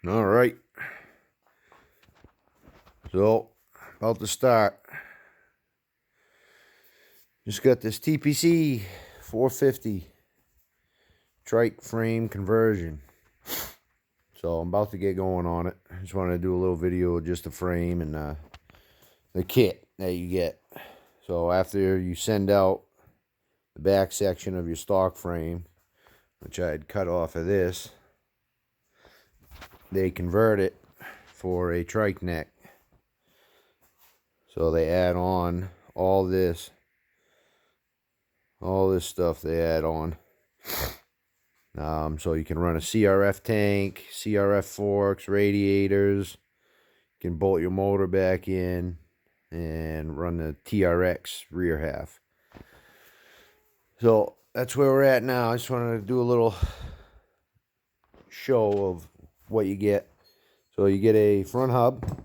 All right. So, about to start. Just got this TPC 450 trike frame conversion. So, I'm about to get going on it. I just wanted to do a little video of just the frame and the kit that you get. So, after you send out the back section of your stock frame, which I had cut off of this, they convert it for a trike neck. So they add on all this stuff they add on. So you can run a CRF tank, CRF forks, radiators. You can bolt your motor back in and run the TRX rear half. So that's where we're at now. I just wanted to do a little show of what you get. So you get a front hub,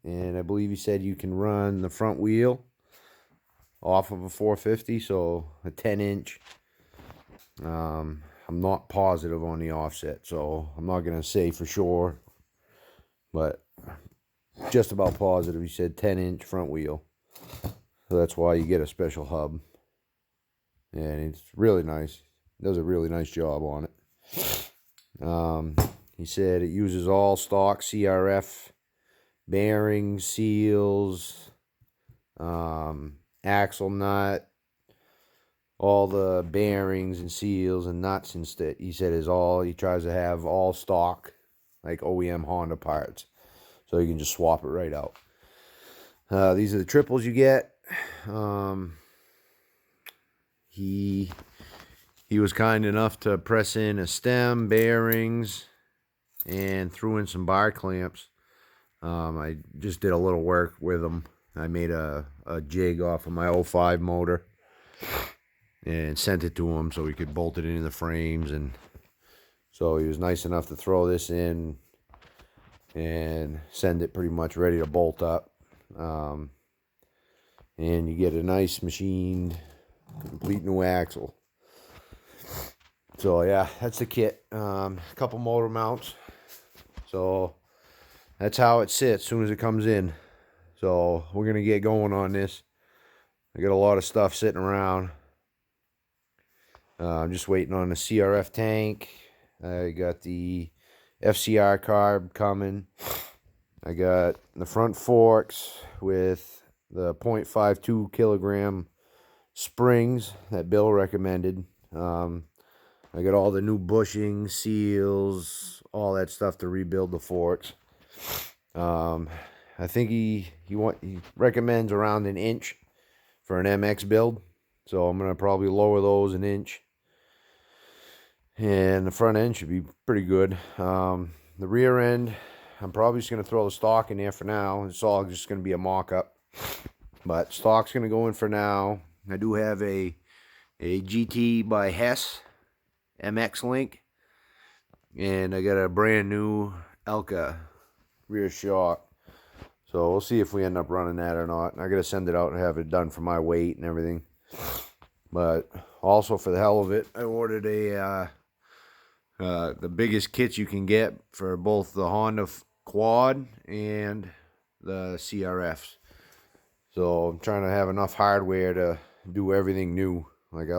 and I believe you said you can run the front wheel off of a 450, so a 10-inch. I'm not positive on the offset, so I'm not going to say for sure, but just about positive. He said 10-inch front wheel, so that's why you get a special hub, and it's really nice. It does a really nice job on it. He said it uses all stock CRF bearings, seals, axle nut, all the bearings and seals and nuts and stuff. He said is all, he tries to have all stock, like OEM Honda parts, so you can just swap it right out. These are the triples you get. He was kind enough to press in a stem, bearings, and threw in some bar clamps. I just did a little work with them. I made a jig off of my 05 motor and sent it to him so he could bolt it into the frames. And so he was nice enough to throw this in and send it pretty much ready to bolt up. And you get a nice machined, complete new axle. So yeah, that's the kit. A couple motor mounts. So that's how it sits as soon as it comes in. So we're going to get going on this. I got a lot of stuff sitting around. I'm just waiting on the CRF tank. I got the FCR carb coming. I got the front forks with the 0.52 kilogram springs that Bill recommended. I got all the new bushings, seals, all that stuff to rebuild the forks. I think he recommends around an inch for an MX build, so I'm gonna probably lower those an inch, and the front end should be pretty good. The rear end, I'm probably just gonna throw the stock in there for now. It's all just gonna be a mock-up, but stock's gonna go in for now. I do have a GT by Hess MX link, and I got a brand new Elka rear shock. So we'll see if we end up running that or not. I gotta send it out and have it done for my weight and everything. But also for the hell of it, I ordered the biggest kits you can get for both the Honda Quad and the CRFs. So I'm trying to have enough hardware to do everything new. Like I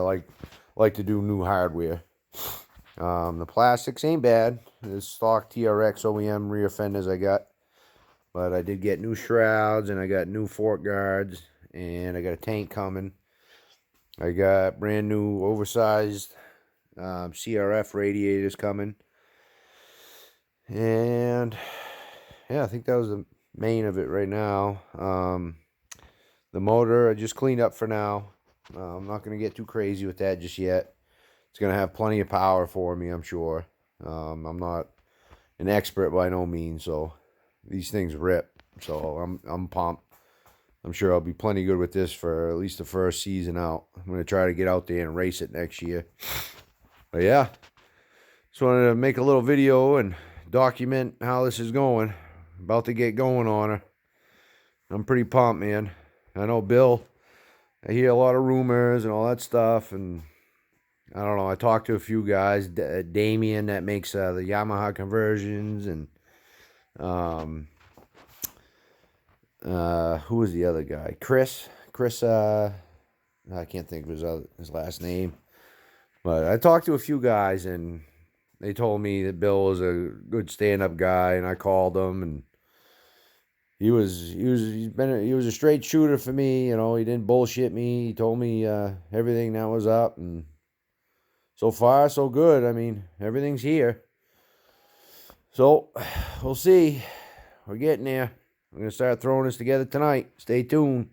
like to do new hardware. The plastics ain't bad. The stock TRX OEM rear fenders I got. But I did get new shrouds, and I got new fork guards, and I got a tank coming. I got brand new oversized CRF radiators coming. And yeah, I think that was the main of it right now. The motor I just cleaned up for now. I'm not going to get too crazy with that just yet. It's going to have plenty of power for me, I'm sure. I'm not an expert by no means, so these things rip, so I'm pumped. I'm sure I'll be plenty good with this for at least the first season out. I'm going to try to get out there and race it next year. But yeah, just wanted to make a little video and document how this is going. About to get going on her. I'm pretty pumped, man. I know Bill, I hear a lot of rumors and all that stuff, and I don't know. I talked to a few guys. Damien that makes the Yamaha conversions, and um, who was the other guy? Chris. Chris. I can't think of his last name. But I talked to a few guys, and they told me that Bill was a good stand-up guy, and I called him, and he was a straight shooter for me. You know, he didn't bullshit me. He told me everything that was up, and so far so good. I mean, everything's here. So we'll see. We're getting there. I'm gonna start throwing this together tonight. Stay tuned.